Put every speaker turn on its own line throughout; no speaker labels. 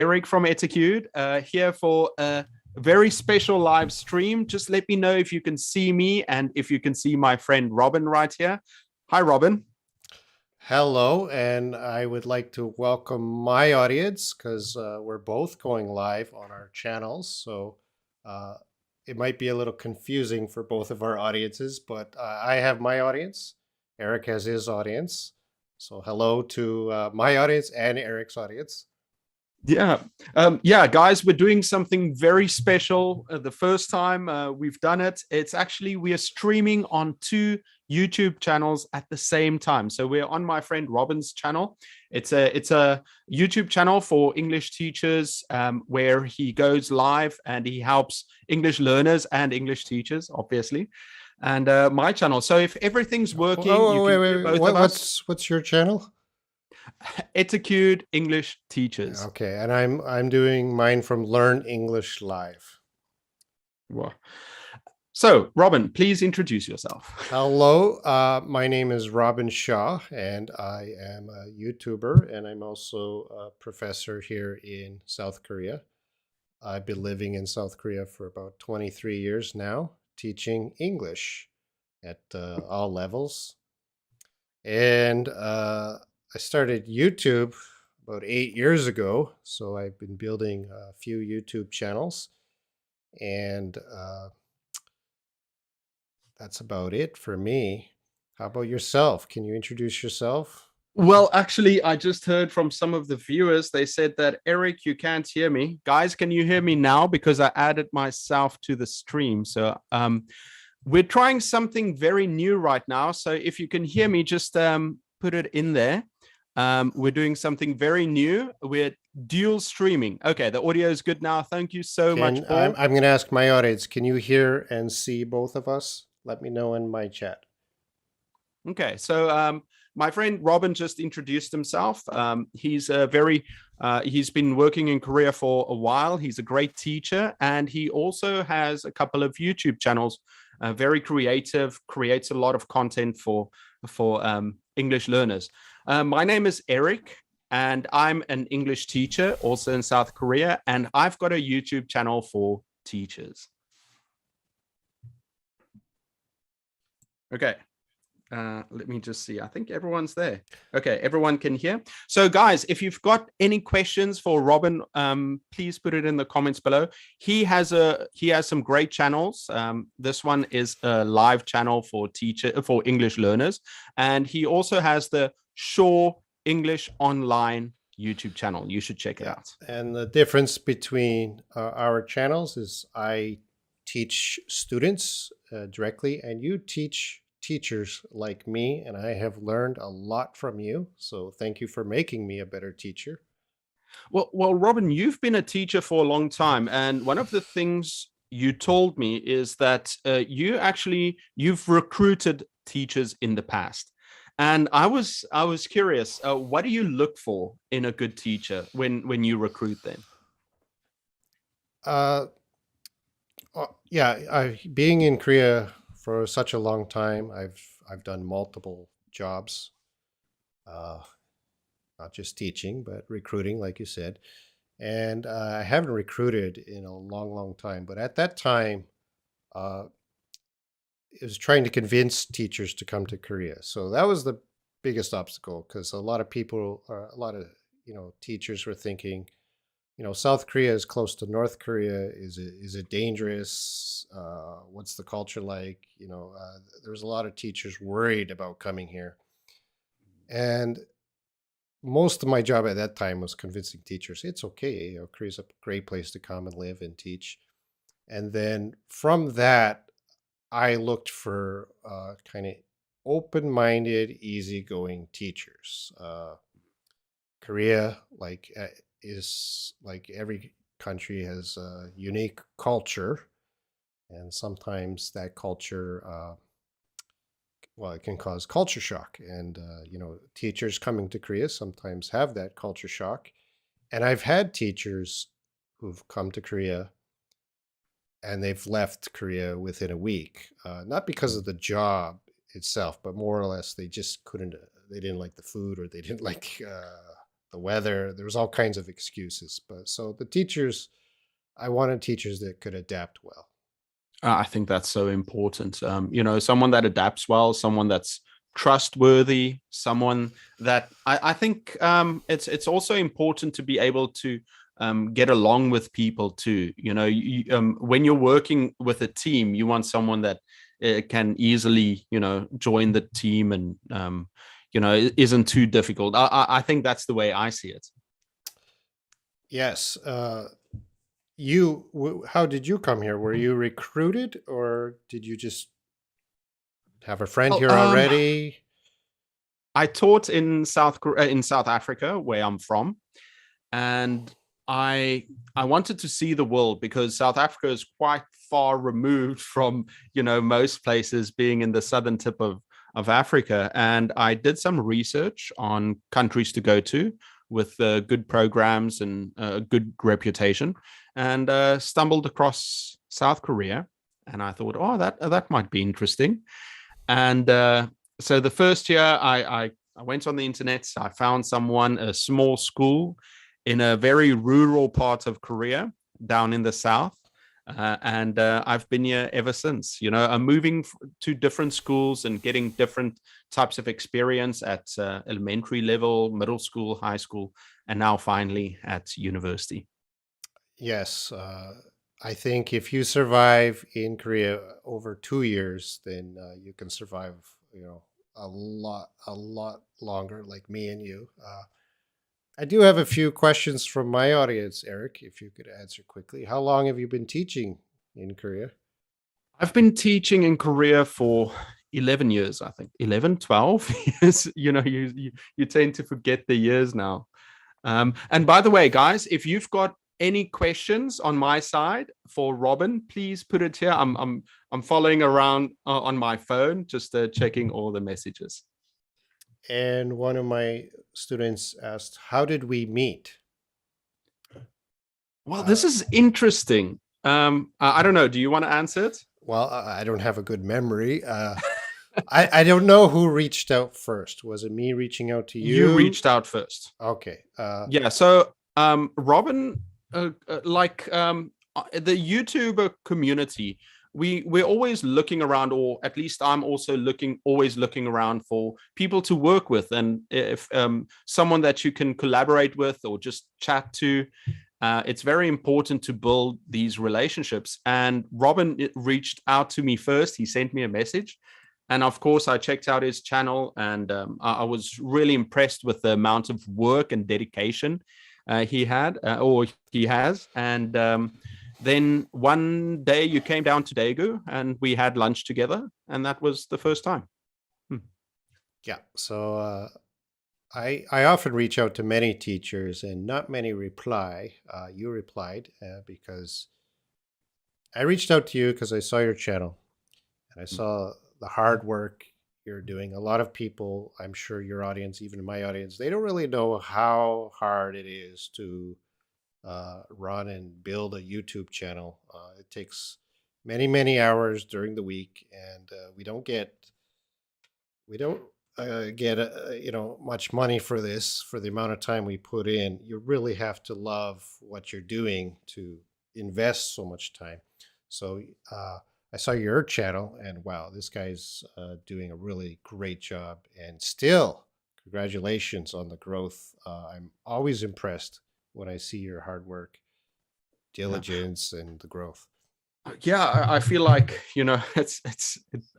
Eric from Etiquette here for a very special live stream. Just let me know if you can see me and if you can see my friend Robin right here. Hi, Robin.
Hello, and I would like to welcome my audience because we're both going live on our channels. So uh, it might be a little confusing for both of our audiences, but I have my audience, Eric has his audience. So hello to my audience and Eric's audience.
Yeah, guys, we're doing something very special. The first time we've done it, it's actually we are streaming on two YouTube channels at the same time. So we're on my friend Robin's channel. It's a YouTube channel for English teachers where he goes live and he helps English learners and English teachers, obviously. And my channel. So if everything's working, you
Wait,
can
wait,
hear
wait.
both of us.
What's your channel?
Etiquette English teachers.
Okay, and I'm doing mine from Learn English Live.
Wow. So, Robin, please introduce yourself.
Hello, my name is Robin Shaw, and I am a YouTuber, and I'm also a professor here in South Korea. I've been living in South Korea for about 23 years now, teaching English at all levels. And I started YouTube about 8 years ago, so I've been building a few YouTube channels, and that's about it for me. How about yourself? Can you introduce yourself?
Well, actually, I just heard from some of the viewers. They said that, Eric, you can't hear me. Guys, can you hear me now? Because I added myself to the stream. So we're trying something very new right now. So if you can hear me, just put it in there. We're doing something very new. We're dual streaming. Okay, the audio is good now. Thank you so much,
Can
Paul.
I'm going to ask my audience, can you hear and see both of us? Let me know in my chat.
Okay, so my friend Robin just introduced himself. He's been working in Korea for a while. He's a great teacher, and he also has a couple of YouTube channels. Very creative, creates a lot of content for English learners. My name is Eric, and I'm an English teacher also in South Korea, and I've got a YouTube channel for teachers. Okay. Let me just see. I think everyone's there. Okay, everyone can hear. So, guys, if you've got any questions for Robin, please put it in the comments below. He has some great channels. This one is a live channel for English learners, and he also has the Shaw English Online YouTube channel. You should check it out.
And the difference between our channels is I teach students directly, and you teach teachers like me, and I have learned a lot from you. So thank you for making me a better teacher.
Well, Robin, you've been a teacher for a long time, and one of the things you told me is that you've recruited teachers in the past, and I was curious. What do you look for in a good teacher when you recruit them?
Uh, yeah, being in Korea for such a long time, I've done multiple jobs, uh, not just teaching, but recruiting, like you said. And I haven't recruited in a long, long time. But at that time, uh, it was trying to convince teachers to come to Korea. So that was the biggest obstacle because a lot of people, a lot of teachers were thinking, South Korea is close to North Korea. Is it dangerous? What's the culture like? There's a lot of teachers worried about coming here, and most of my job at that time was convincing teachers it's okay. Korea's a great place to come and live and teach. And then from that, I looked for kind of open-minded, easygoing teachers. Korea, is like every country has a unique culture, and sometimes that culture, well, it can cause culture shock. And teachers coming to Korea sometimes have that culture shock. And I've had teachers who've come to Korea and they've left Korea within a week, not because of the job itself, but more or less they just couldn't. They didn't like the food, or they didn't like the weather. There was all kinds of excuses. But so the teachers, I wanted teachers that could adapt well.
I think that's so important. Someone that adapts well, someone that's trustworthy, someone that I think it's also important to be able to get along with people too. When you're working with a team, you want someone that can easily, join the team and isn't too difficult. I think that's the way I see it.
Yes. How did you come here? Were you recruited or did you just have a friend
Well,
here already?
I taught in South Africa, where I'm from, and I wanted to see the world because South Africa is quite far removed from most places, being in the southern tip of Africa. And I did some research on countries to go to with good programs and a good reputation, and stumbled across South Korea. And I thought, oh, that might be interesting. And so the first year, I went on the internet. I found a small school in a very rural part of Korea, down in the south. And I've been here ever since. I'm moving to different schools and getting different types of experience at elementary level, middle school, high school, and now finally at university.
Yes. I think if you survive in Korea over 2 years, then you can survive, a lot longer, like me and you. I do have a few questions from my audience, Eric, if you could answer quickly. How long have you been teaching in Korea?
I've been teaching in Korea for 11 years, I think 11, 12 years. You tend to forget the years now. And by the way, guys, if you've got any questions on my side for Robin, please put it here. I'm following around on my phone, just checking all the messages.
And one of my students asked, "How did we meet?"
Well,
Uh,
this is interesting. I don't know. Do you want to answer it?
well, I don't have a good memory. I don't know who reached out first. Was it me reaching out to
You
you?
reached out first.
Okay.
Yeah. So, Robin, the YouTuber community, we're always looking around, or at least I'm also always looking around for people to work with, and if someone that you can collaborate with or just chat to. It's very important to build these relationships. And Robin reached out to me first. He sent me a message. And of course, I checked out his channel, and I was really impressed with the amount of work and dedication he has. And then one day you came down to Daegu and we had lunch together. And that was the first time. Hmm.
Yeah. So I often reach out to many teachers, and not many reply. You replied because I reached out to you because I saw your channel and I saw the hard work you're doing. A lot of people, I'm sure your audience, even my audience, they don't really know how hard it is to run and build a YouTube channel. It takes many, many hours during the week, and we don't get much money for this for the amount of time we put in. You really have to love what you're doing to invest so much time. So I saw your channel, and wow, this guy's doing a really great job. And still, congratulations on the growth. I'm always impressed when I see your hard work,
Yeah.
diligence, and the growth.
Yeah, I feel like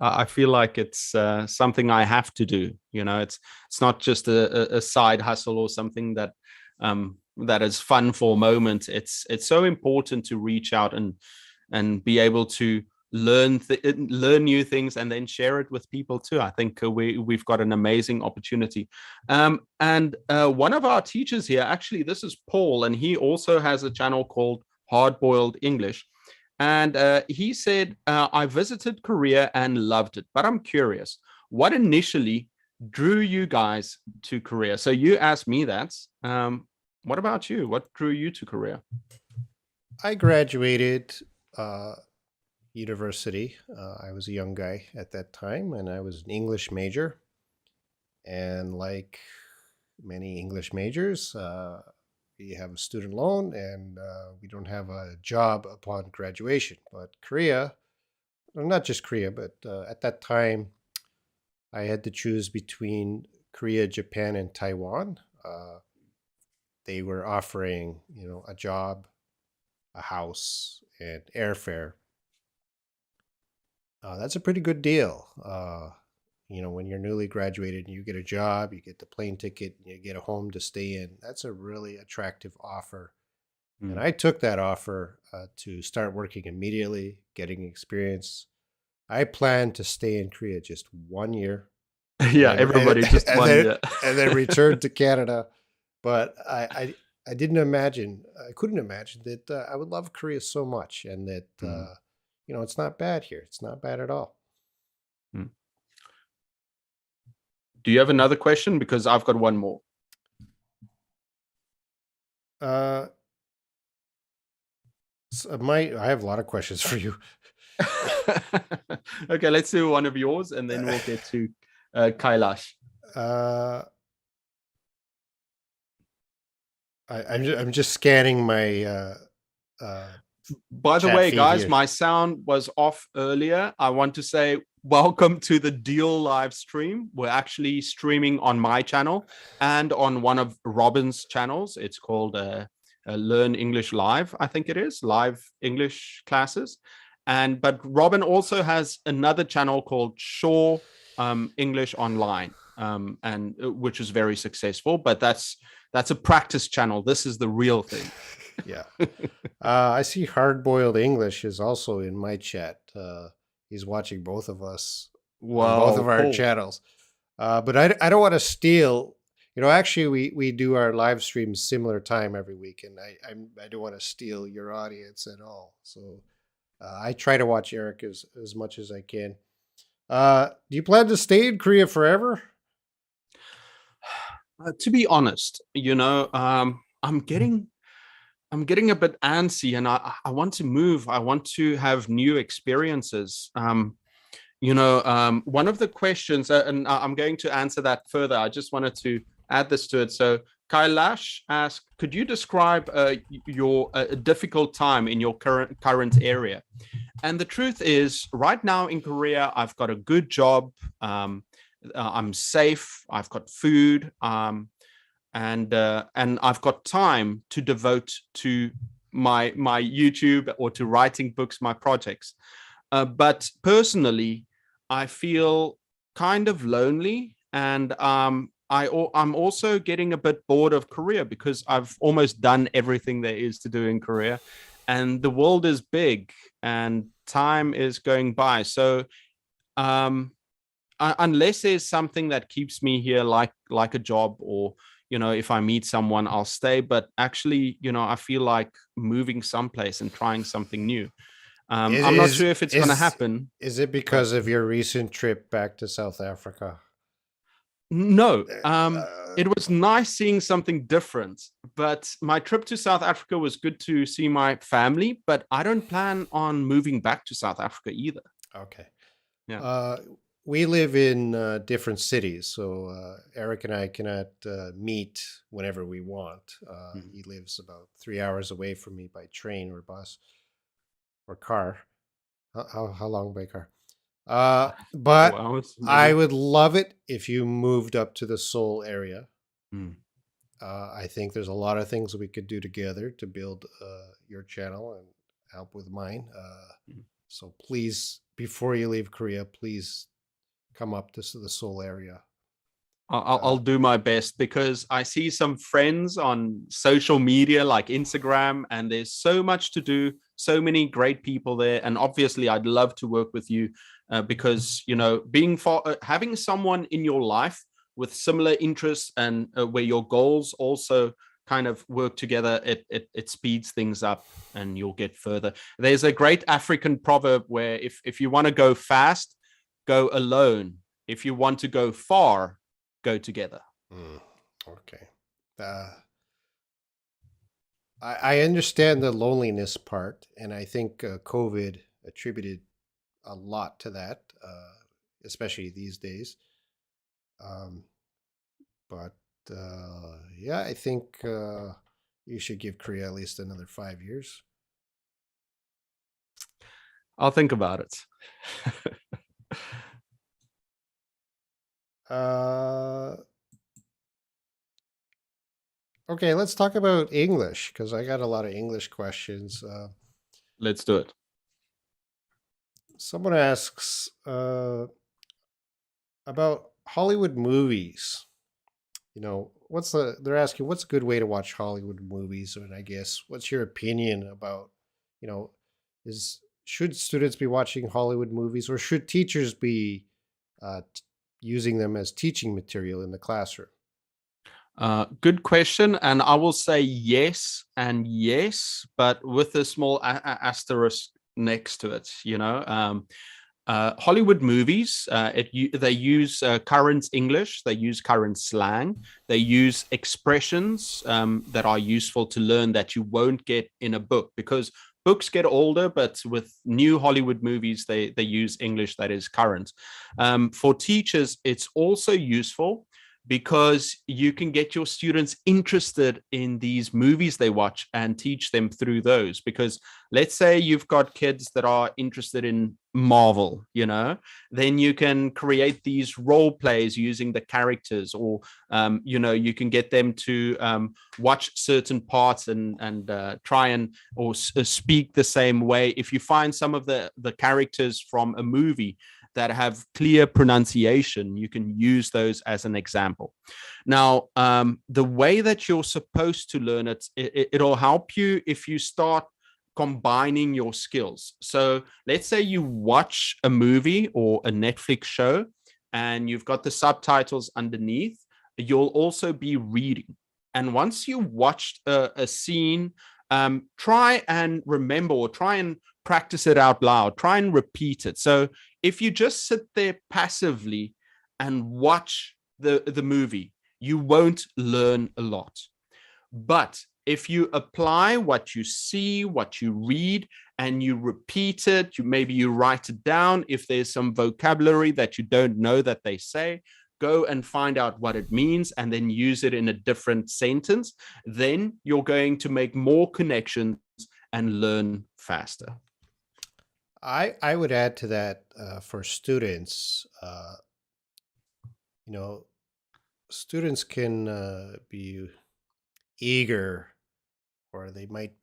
I feel like it's something I have to do. It's not just a side hustle or something that is fun for a moment. It's so important to reach out and be able to learn new things and then share it with people too. I think we've got an amazing opportunity. And one of our teachers here, actually, this is Paul, and he also has a channel called Hard Boiled English. And he said, I visited Korea and loved it. But I'm curious, what initially drew you guys to Korea? So you asked me that. What about you? What drew you to Korea?
I graduated university. I was a young guy at that time, and I was an English major. And like many English majors, we have a student loan and we don't have a job upon graduation. But Korea, well, not just Korea, but at that time, I had to choose between Korea, Japan, and Taiwan. They were offering, a job, a house, and airfare. That's a pretty good deal. When you're newly graduated and you get a job, you get the plane ticket, and you get a home to stay in. That's a really attractive offer. And
Mm.
I took that offer to start working immediately, getting experience. I plan to stay in Korea just 1 year, and
Yeah,
then
everybody just
and
one
then
year.
and then return to Canada. But I didn't imagine, I couldn't imagine that I would love Korea so much, and that
Mm,
it's not bad here. It's not bad at all.
mm. Do you have another question? Because I've got one more.
Uh, I have a lot of questions for you.
Okay, let's do one of yours, and then we'll get to Kailash.
uh, I'm just scanning my uh,
By the
chat
way,
feed
guys,
here.
my sound was off earlier. I want to say welcome to the Deal live stream. We're actually streaming on my channel and on one of Robin's channels. It's called Learn English Live, I think it is, live English classes. But Robin also has another channel called Shaw English Online, and which is very successful. But that's a practice channel. This is the real thing.
Yeah. I see Hard Boiled English is also in my chat. He's watching both of us on both of
Wow,
our
cool.
channels. But I don't want to steal. Actually, we do our live streams similar time every week, and I don't want to steal your audience at all. So I try to watch Eric as much as I can. Do you plan to stay in Korea forever?
To be honest, I'm getting a bit antsy, and I want to move. I want to have new experiences. One of the questions, and I'm going to answer that further. I just wanted to add this to it. So Kailash asked, could you describe your difficult time in your current area? And the truth is, right now in Korea, I've got a good job. I'm safe. I've got food. And I've got time to devote to my YouTube or to writing books, my projects. But personally, I feel kind of lonely, and I'm also getting a bit bored of Korea because I've almost done everything there is to do in Korea, and the world is big and time is going by. So um, unless there's something that keeps me here, like a job, or if I meet someone, I'll stay. But actually, I feel like moving someplace and trying something new.
Is
I'm not
is
sure if it's going to
is
happen,
is it
but
because of your recent trip back to South Africa?
no.
Uh,
It was nice seeing something different, but my trip to South Africa was good to see my family, but I don't plan on moving back to South Africa either.
okay.
Yeah.
Uh, we live in different cities, so Eric and I cannot meet whenever we want.
Mm.
He lives about 3 hours away from me by train or bus or car. How long by car?
Four
But
hours,
I
maybe.
would love it if you moved up to the Seoul area.
Mm.
I think there's a lot of things we could do together to build your channel and help with mine.
Mm.
So please, before you leave Korea, please come up to the Seoul area.
I'll
Uh,
do my best, because I see some friends on social media like Instagram, and there's so much to do, so many great people there. And obviously, I'd love to work with you, because, having someone in your life with similar interests, and where your goals also kind of work together, it speeds things up and you'll get further. There's a great African proverb where if you want to go fast, go alone. If you want to go far, go together.
mm, okay. Uh, I understand the loneliness part, and I think COVID attributed a lot to that, especially these days. Um, but Yeah, I think you should give Korea at least another 5 years.
I'll think about it.
Uh, okay, let's talk about English because I got a lot of English questions.
Let's do it.
Someone asks about Hollywood movies. They're asking what's a good way to watch Hollywood movies, and I guess what's your opinion about, you know, is should students be watching Hollywood movies or should teachers be using them as teaching material in the classroom?
Good question. And I will say yes and yes, but with a small asterisk next to it. Hollywood movies, they use current English, they use current slang, they use expressions that are useful to learn that you won't get in a book because books get older, but with new Hollywood movies, they use English that is current. For teachers, it's also useful because you can get your students interested in these movies they watch and teach them through those. Because let's say you've got kids that are interested in Marvel, then you can create these role plays using the characters, or you can get them to watch certain parts and try and or speak the same way. If you find some of the characters from a movie that have clear pronunciation, you can use those as an example. Now, the way that you're supposed to learn it'll help you if you start combining your skills. So let's say you watch a movie or a Netflix show and you've got the subtitles underneath, you'll also be reading. And once you watched a scene, try and remember or try and practice it out loud, try and repeat it. So if you just sit there passively and watch the movie, you won't learn a lot. But if you apply what you see, what you read, and you repeat it, maybe you write it down. If there's some vocabulary that you don't know that they say, go and find out what it means and then use it in a different sentence. Then you're going to make more connections and learn faster.
I would add to that for students. You know, students can be eager, or they might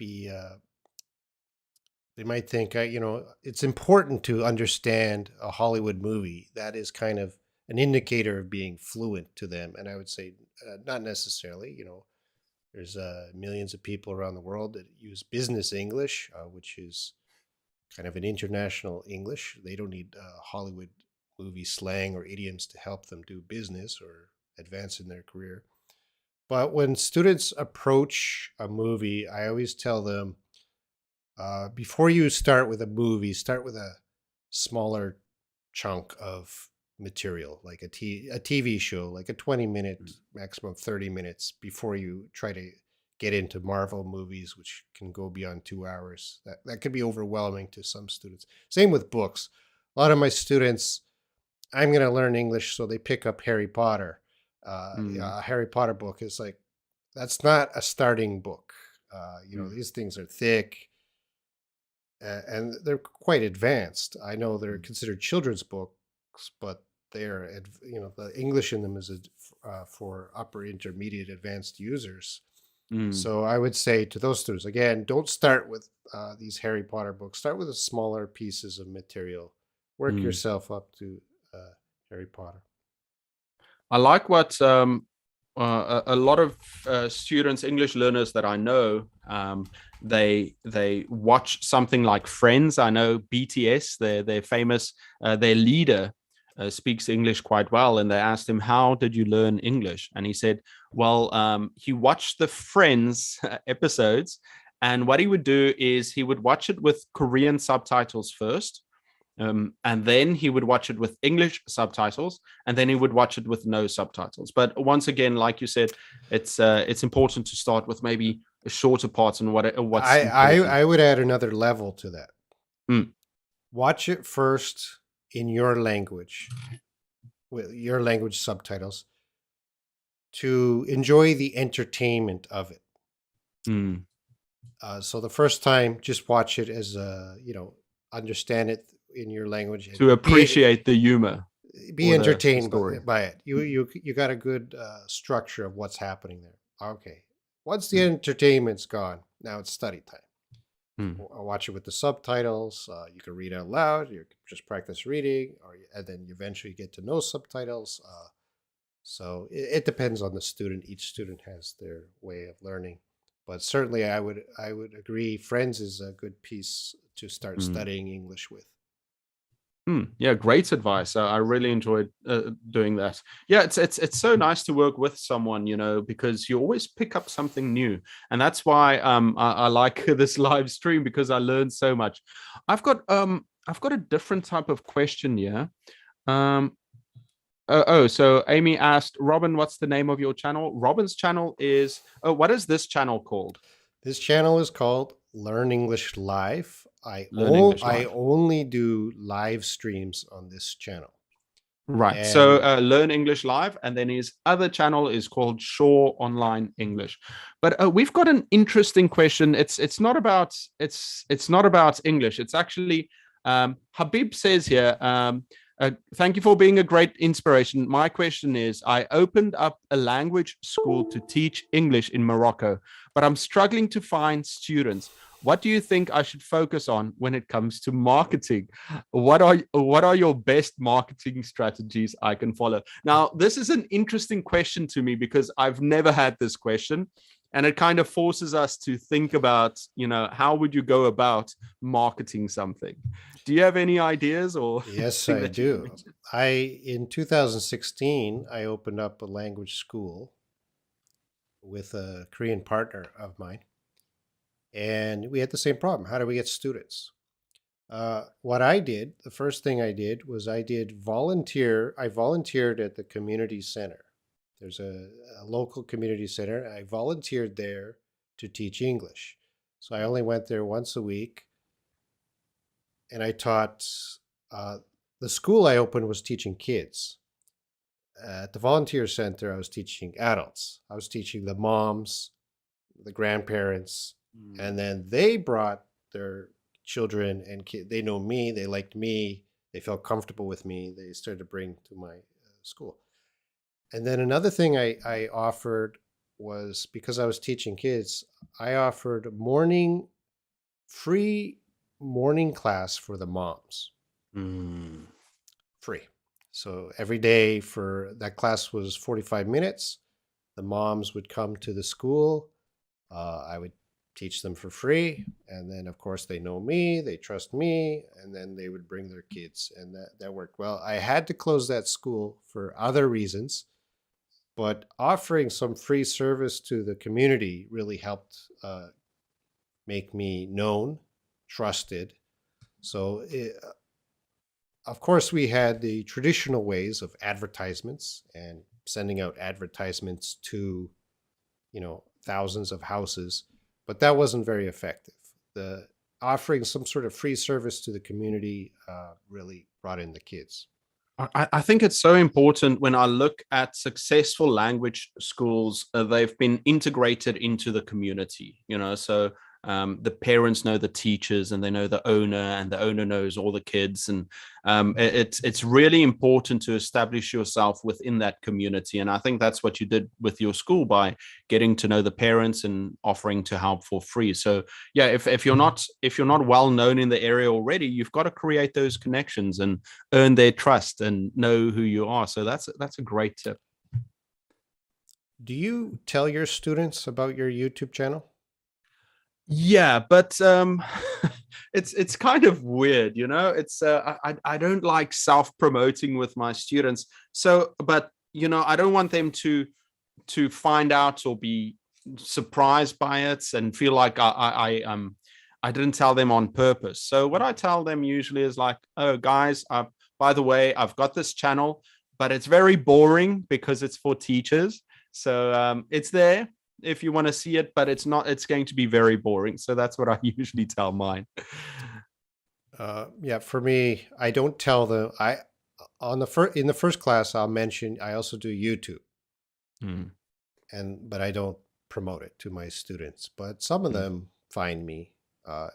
think, it's important to understand a Hollywood movie. That is kind of an indicator of being fluent to them. And I would say, not necessarily. There's millions of people around the world that use business English, which is kind of an international English. They don't need Hollywood movie slang or idioms to help them do business or advance in their career. But when students approach a movie, I always tell them, before you start with a movie, start with a smaller chunk of material, like a TV show, like a 20-minute, maximum 30 minutes, before you try to get into Marvel movies, which can go beyond 2 hours. That could be overwhelming to some students. Same with books. A lot of my students, I'm going to learn English, so they pick up Harry Potter.
Mm,
A Harry Potter book is like, that's not a starting book.
mm,
These things are thick and they're quite advanced. I know they're
mm,
considered children's books, but the English in them is for upper intermediate advanced users.
mm,
So I would say to those students, again, don't start with these Harry Potter books. Start with the smaller pieces of material. Work
mm.
yourself up to Harry Potter.
I like what a lot of students, English learners that I know, they watch something like Friends. I know BTS, they're famous. Their leader speaks English quite well, and they asked him, "How did you learn English?" And he said, "Well, he watched the Friends episodes, and what he would do is he would watch it with Korean subtitles first." And then he would watch it with English subtitles, and then he would watch it with no subtitles. But once again, like you said, it's important to start with maybe shorter parts and what's important.
I would add another level to that.
Mm,
Watch it first in your language with your language subtitles. to enjoy the entertainment of it.
Mm.
So the first time, just watch it as understand it in your language and
To appreciate the humor
be
or the
entertained
story.
by it. You got a good structure of what's happening there. Okay, once the
Mm.
entertainment's gone, now it's study time.
Mm.
Watch it with the subtitles. You can read out loud. You can just practice reading, and then you eventually get to know subtitles. So it depends on the student. Each student has their way of learning, but certainly I would agree. Friends is a good piece to start
Mm.
studying English with.
Yeah, great advice. I really enjoyed doing that. Yeah, it's so nice to work with someone, because you always pick up something new, and that's why I like this live stream because I learned so much. I've got a different type of question here. Um, so Amy asked Robin, "What's the name of your channel?" Robin's channel is. Oh, what is this channel called?
This channel is called Learn English Live.
Learn English
I
Live.
only do live streams on this channel.
Right. So
And
Learn English Live, and then his other channel is called Shaw Online English. But we've got an interesting question. It's not about English. It's actually Habib says here. Thank you for being a great inspiration. My question is: I opened up a language school to teach English in Morocco, but I'm struggling to find students. What do you think I should focus on when it comes to marketing? What are your best marketing strategies I can follow? Now, this is an interesting question to me because I've never had this question, and it kind of forces us to think about, how would you go about marketing something? Do you have any ideas or
yes,
thing
I
that you can
do.
mention?
I in 2016 I opened up a language school with a Korean partner of mine, and we had the same problem. How do we get students? What I did, the first thing I did was I did volunteer. I volunteered at the community center. There's a local community center. I volunteered there to teach English. So I only went there once a week, and I taught. Uh, the school I opened was teaching kids. At the volunteer center, I was teaching adults. I was teaching the moms, the grandparents,
Mm.
and then they brought their children and they know me, they liked me, they felt comfortable with me. They started to bring to my school. And then another thing I offered was because I was teaching kids, I offered free morning class for the moms,
Mm.
free. So every day for that class was 45 minutes. The moms would come to the school. I would teach them for free, and then of course they know me, they trust me, and then they would bring their kids, and that worked well. I had to close that school for other reasons, but offering some free service to the community really helped make me known, trusted. So of course we had the traditional ways of advertisements and sending out advertisements to thousands of houses, but that wasn't very effective. The offering some sort of free service to the community really brought in the kids.
I think it's so important when I look at successful language schools, they've been integrated into the community, so the parents know the teachers and they know the owner, and the owner knows all the kids. And it's really important to establish yourself within that community. And I think that's what you did with your school by getting to know the parents and offering to help for free. So yeah, if you're not well known in the area already, you've got to create those connections and earn their trust and know who you are. So that's a great tip.
Do you tell your students about your YouTube channel?
Yeah, but it's kind of weird, It's I don't like self-promoting with my students. So, but I don't want them to find out or be surprised by it and feel like I didn't tell them on purpose. So what I tell them usually is like, oh guys, by the way, I've got this channel, but it's very boring because it's for teachers. So it's there if you want to see it, but it's going to be very boring. So that's what I usually tell mine.
Yeah, for me, I don't tell them. I on the first in the first class, I'll mention I also do YouTube.
Hmm.
but I don't promote it to my students. But some of
Mm.
them find me.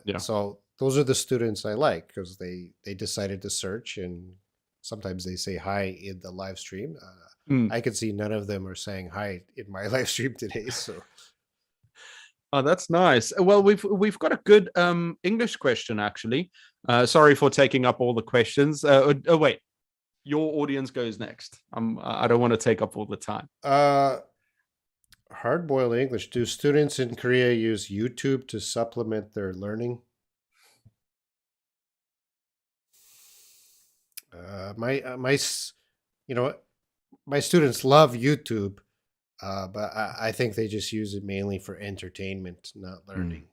Yeah.
So those are the students I like because they decided to search, and sometimes they say hi in the live stream.
Mm.
I can see none of them are saying hi in my live stream today. So
Oh, that's nice. Well, we've got a good English question actually. Sorry for taking up all the questions. Oh, wait, your audience goes next. I don't want to take up all the time.
uh, hard boiled English. Do students in Korea use YouTube to supplement their learning? You know, my students love YouTube, but I think they just use it mainly for entertainment, not
Mm.
learning.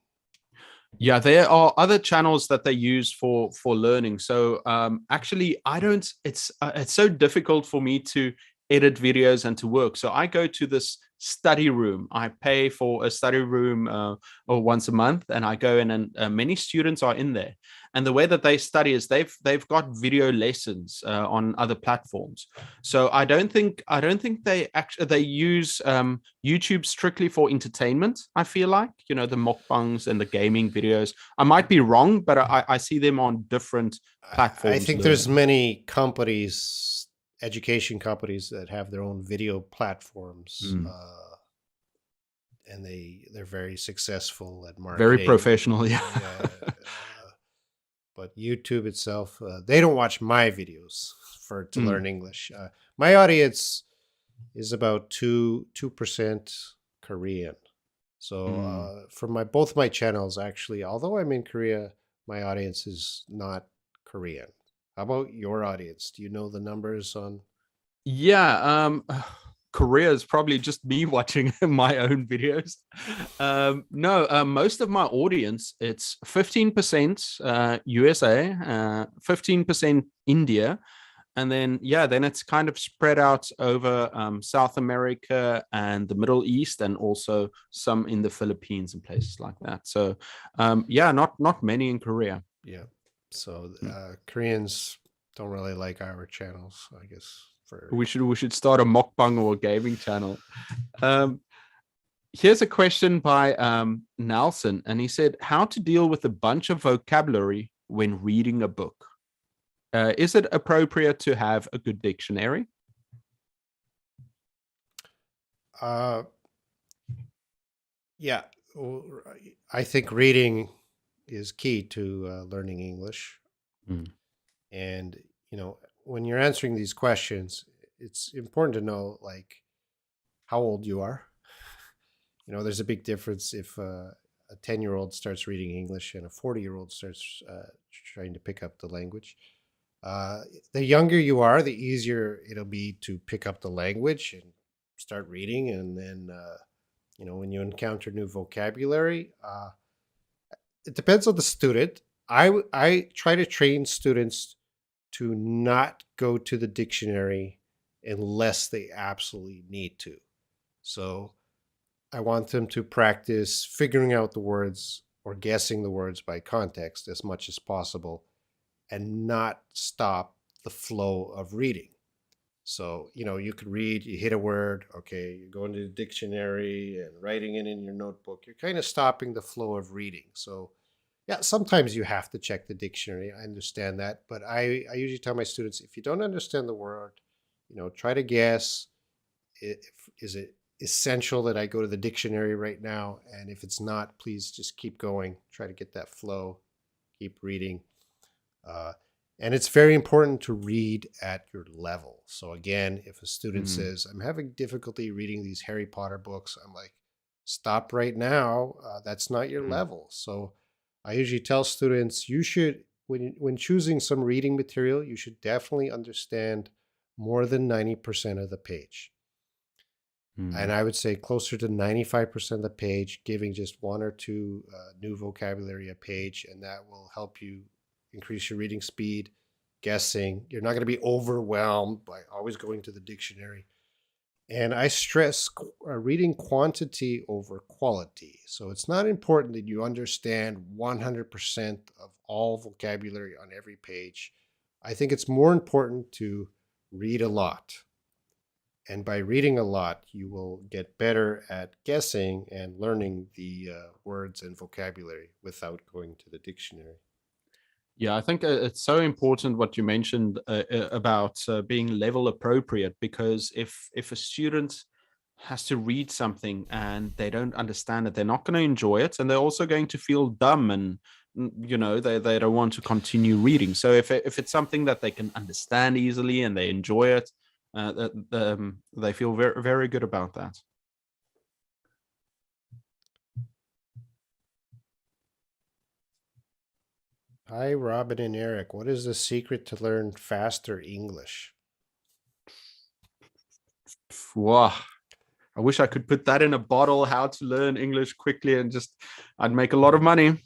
Yeah, there are other channels that they use for learning. So actually, I don't. It's so difficult for me to edit videos and to work. So I go to this study room. I pay for a study room or once a month, and I go in, and many students are in there. And the way that they study is they've got video lessons on other platforms. So I don't think they use YouTube strictly for entertainment. I feel like the mukbangs and the gaming videos. I might be wrong, but I see them on different
I
platforms
think there's
learning.
many companies, education companies that have their own video platforms,
Mm.
and they're very successful at
Very
marketing.
professional, yeah.
Yeah, but YouTube itself, they don't watch my videos for to
Mm,
learn English. My audience is about 2% Korean. So
mm.
for my both my channels, actually, although I'm in Korea, my audience is not Korean. How about your audience? Do you know the numbers on?
Yeah, Korea is probably just me watching my own videos. No, most of my audience, it's 15% USA, 15% India, and then yeah, then it's kind of spread out over South America and the Middle East, and also some in the Philippines and places like that. So yeah, not many in Korea.
Yeah. So
Mm.
Koreans don't really like our channels, I guess. For
We should start a mukbang or a gaming channel. Um, Here's a question by Nelson, and he said, "How to deal with a bunch of vocabulary when reading a book? Is it appropriate to have a good dictionary?"
uh, yeah, well, I think reading is key to learning English.
Mm.
And when you're answering these questions, it's important to know like how old you are. There's a big difference if a 10-year-old starts reading English and a 40-year-old starts trying to pick up the language. Uh, the younger you are, the easier it'll be to pick up the language and start reading. And then, when you encounter new vocabulary, it depends on the student. I try to train students to not go to the dictionary unless they absolutely need to. So I want them to practice figuring out the words or guessing the words by context as much as possible and not stop the flow of reading. So, you could read, you hit a word, okay, you go into the dictionary and writing it in your notebook. You're kind of stopping the flow of reading. So, yeah, sometimes you have to check the dictionary. I understand that. But I usually tell my students if you don't understand the word, try to guess is it essential that I go to the dictionary right now? And if it's not, please just keep going. Try to get that flow, keep reading. Uh, and it's very important to read at your level. So, again, if a student
Mm.
says, I'm having difficulty reading these Harry Potter books, I'm like, stop right now. That's not your
Mm.
level. So, I usually tell students you should, when choosing some reading material, you should definitely understand more than 90% of the page. And
Mm.
I would say closer to 95% of the page, giving just one or two new vocabulary a page, and that will help you increase your reading speed, guessing. You're not going to be overwhelmed by always going to the dictionary. And I stress reading quantity over quality. So it's not important that you understand 100% of all vocabulary on every page. I think it's more important to read a lot. And by reading a lot, you will get better at guessing and learning the words and vocabulary without going to the dictionary.
Yeah, I think it's so important what you mentioned about being level appropriate, because if a student has to read something and they don't understand it, they're not going to enjoy it, and they're also going to feel dumb, and they don't want to continue reading. So if it's something that they can understand easily and they enjoy it, they feel very very good about that.
Hi, Robin and Eric. What is the secret to learn faster English?
Wow. I wish I could put that in a bottle, how to learn English quickly, and just I'd make a lot of money.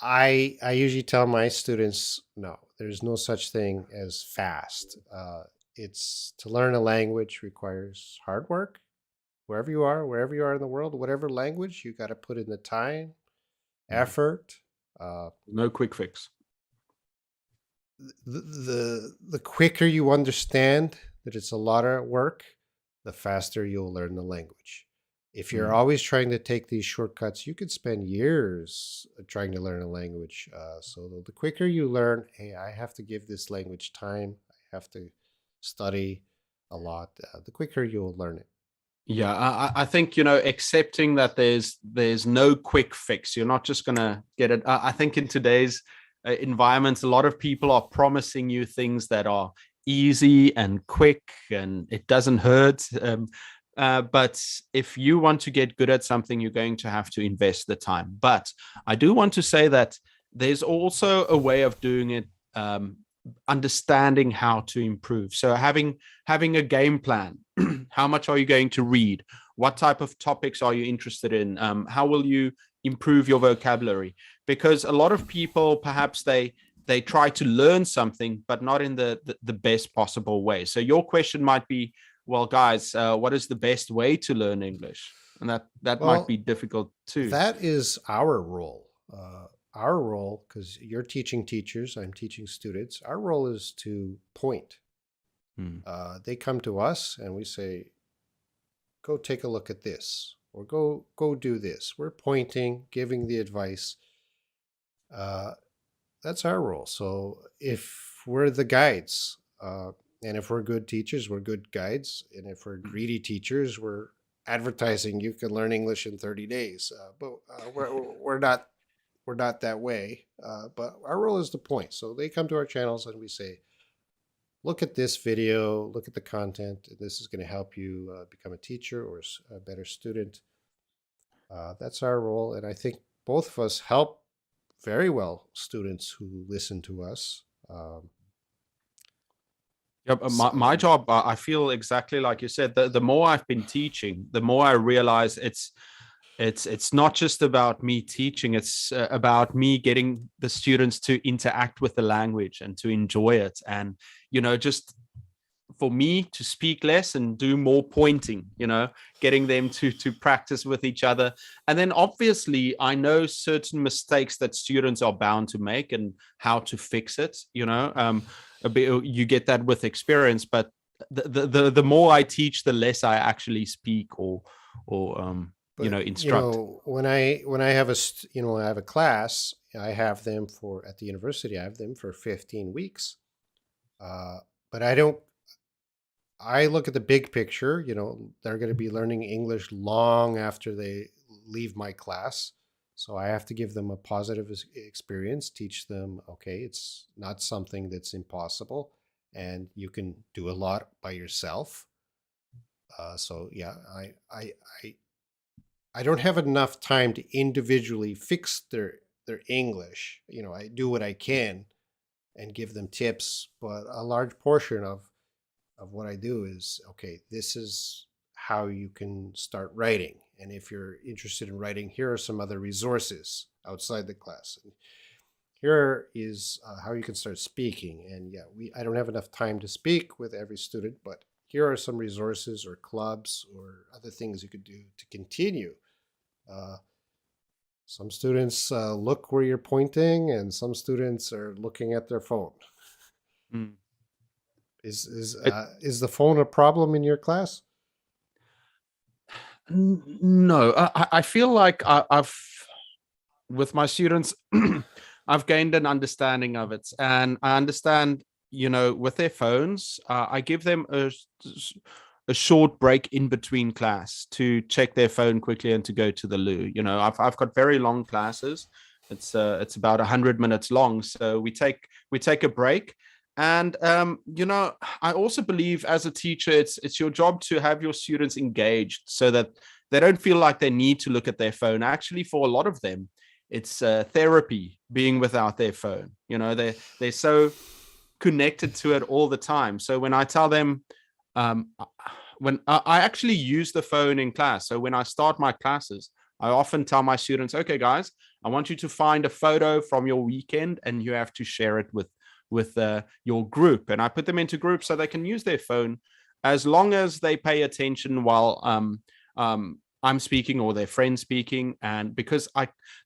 I usually tell my students, no, there's no such thing as fast. It's to learn a language requires hard work. Wherever you are in the world, whatever language, you got to put in the time, effort. Uh,
No quick fix.
the quicker you understand that it's a lot of work, the faster you'll learn the language. If you're
Mm.
always trying to take these shortcuts, you could spend years trying to learn a language. So the quicker you learn, hey, I have to give this language time. I have to study a lot. The quicker you'll learn it.
Yeah, I think accepting that there's no quick fix. You're not just gonna get it. I think in today's environment, a lot of people are promising you things that are easy and quick, and it doesn't hurt. But if you want to get good at something, you're going to have to invest the time. But I do want to say that there's also a way of doing it. Understanding how to improve. So having a game plan. How much are you going to read? What type of topics are you interested in? How will you improve your vocabulary? Because a lot of people, perhaps they try to learn something, but not in the best possible way. So your question might be, well, guys, what is the best way to learn English? And that might be
Well,
difficult too.
that is our role. Our role, because you're teaching teachers, I'm teaching students, our role is to point.
Hmm.
They come to us and we say, go take a look at this, or go do this. We're pointing, giving the advice. Uh, that's our role. So if we're the guides, and if we're good teachers, we're good guides. And if we're greedy teachers, we're advertising you can learn English in 30 days. We're not that way. But our role is to point. So they come to our channels and we say, look at this video, look at the content. This is going to help you become a teacher or a better student. That's our role. And I think both of us help very well students who listen to us.
Yep, my job, I feel exactly like you said. The more I've been teaching, the more I realize it's not just about me teaching. It's about me getting the students to interact with the language and to enjoy it, and just for me to speak less and do more pointing, getting them to practice with each other. And then obviously I know certain mistakes that students are bound to make and how to fix it. A bit, you get that with experience, but the more I teach, the less I actually speak or
but
instruct.
when I have when I have a class, I have them for at the university. I have them for 15 weeks. Uh, but I don't. I look at the big picture. They're going to be learning English long after they leave my class. So I have to give them a positive experience, teach them, okay, it's not something that's impossible and you can do a lot by yourself. So yeah, I don't have enough time to individually fix their English. I do what I can and give them tips, but a large portion of what I do is, okay, this is how you can start writing. And if you're interested in writing, here are some other resources outside the class. And here is how you can start speaking. And yeah, I don't have enough time to speak with every student, but here are some resources or clubs or other things you could do to continue. Uh, some students look where you're pointing, and some students are looking at their phone.
Mm. It,
Is the phone a problem in your class?
no, I feel like I've with my students, I've gained an understanding of it, and I understand, with their phones, I give them a short break in between class to check their phone quickly and to go to the loo. I've got very long classes. It's about 100 minutes long, so we take a break. And I also believe as a teacher, it's your job to have your students engaged so that they don't feel like they need to look at their phone. Actually, for a lot of them, it's therapy being without their phone. They're so connected to it all the time. So when I tell them, um, when I actually use the phone in class, so when I start my classes, I often tell my students, okay, guys, I want you to find a photo from your weekend and you have to share it with your group. And I put them into groups so they can use their phone as long as they pay attention while I'm speaking or their friend speaking. And because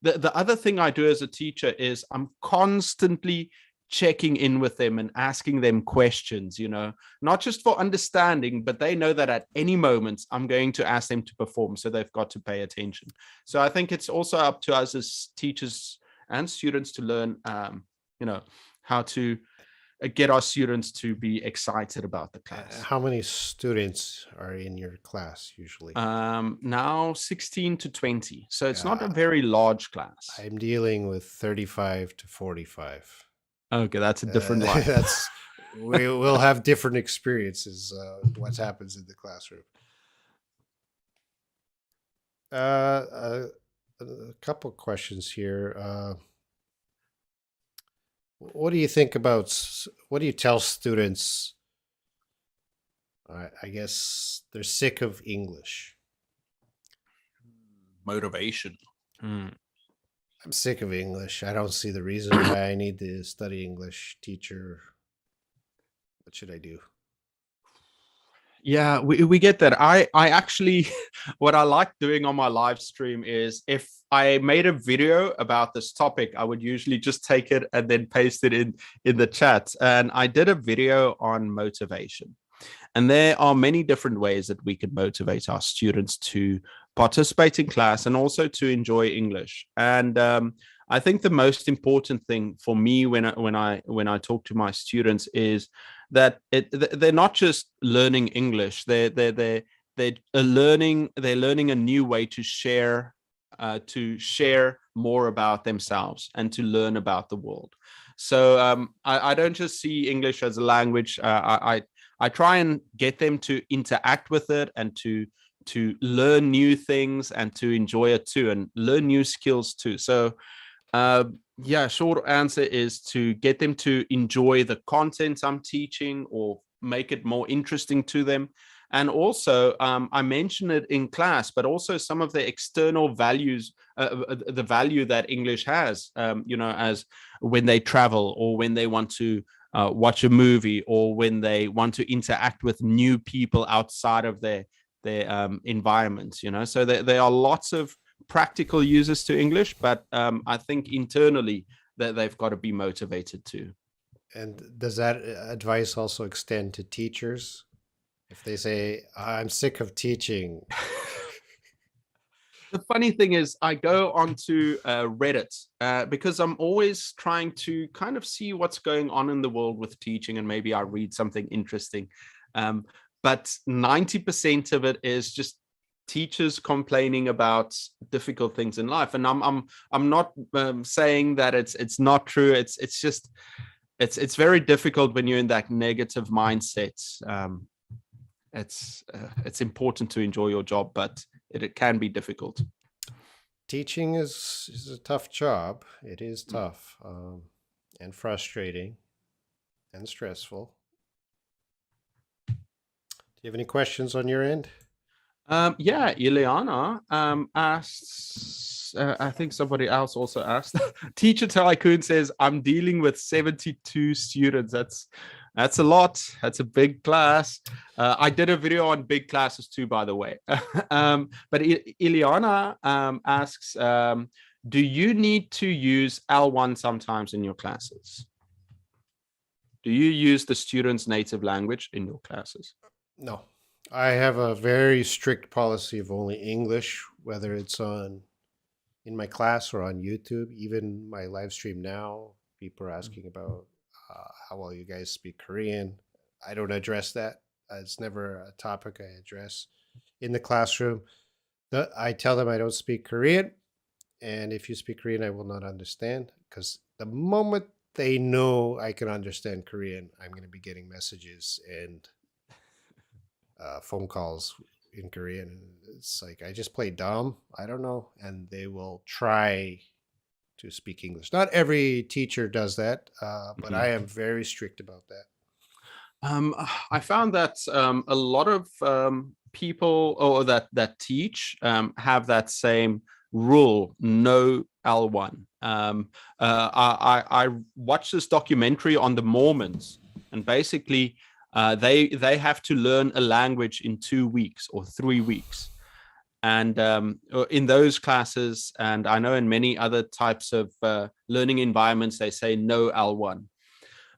the other thing I do as a teacher is I'm constantly checking in with them and asking them questions, not just for understanding, but they know that at any moment I'm going to ask them to perform. So they've got to pay attention. So I think it's also up to us as teachers and students to learn, how to get our students to be excited about the class.
How many students are in your class usually?
Now 16 to 20. So it's not a
Yeah,
very large class.
I'm dealing with 35 to 45.
Okay, that's a different life.
That's we will have different experiences. What happens in the classroom? A couple questions here. What do you think about? What do you tell students? I guess they're sick of English.
Motivation. Hmm.
I'm sick of English. I don't see the reason why I need to study English. Teacher, what should I do?
Yeah, we get that. I actually, what I like doing on my live stream is if I made a video about this topic, I would usually just take it and then paste it in the chat. And I did a video on motivation. And there are many different ways that we can motivate our students to participate in class and also to enjoy English. And I think the most important thing for me when I talk to my students is that they're not just learning English. They're learning a new way to share more about themselves and to learn about the world. So I don't just see English as a language. I try and get them to interact with it and to learn new things and to enjoy it too and learn new skills too. So yeah, short answer is to get them to enjoy the content I'm teaching or make it more interesting to them. And also, I mention it in class, but also some of the external values, the value that English has, as when they travel or when they want to watch a movie or when they want to interact with new people outside of their environments. So there are lots of practical uses to English, but I think internally that they've got to be motivated too.
And does that advice also extend to teachers? If they say, I'm sick of teaching.
The funny thing is, I go onto Reddit because I'm always trying to kind of see what's going on in the world with teaching, and maybe I read something interesting. But 90% of it is just teachers complaining about difficult things in life, and I'm not saying that it's not true. It's just it's very difficult when you're in that negative mindset. It's important to enjoy your job, but it can be difficult.
Teaching is a tough job. It is tough and frustrating and stressful. Do you have any questions on your end?
Yeah, Ileana asks, I think somebody else also asked. Teacher Tycoon says, I'm dealing with 72 students. That's a lot. That's a big class. I did a video on big classes too, by the way. But Ileana asks, do you need to use L1 sometimes in your classes? Do you use the students' native language in your classes?
No, I have a very strict policy of only English, whether it's on in my class or on YouTube. Even my live stream now, people are asking about how well you guys speak Korean. I don't address that. It's never a topic I address in the classroom. I tell them I don't speak Korean, and if you speak Korean, I will not understand because the moment they know I can understand Korean, I'm going to be getting messages and phone calls in Korean. It's like I just play dumb. I don't know, and they will try to speak English. Not every teacher does that, but I
Mhm.
am very strict about that.
I found that a lot of people or that teach have that same rule: no L1. I watched this documentary on the Mormons, and basically they have to learn a language in 2 weeks or 3 weeks. And in those classes, and I know in many other types of learning environments, they say no L1.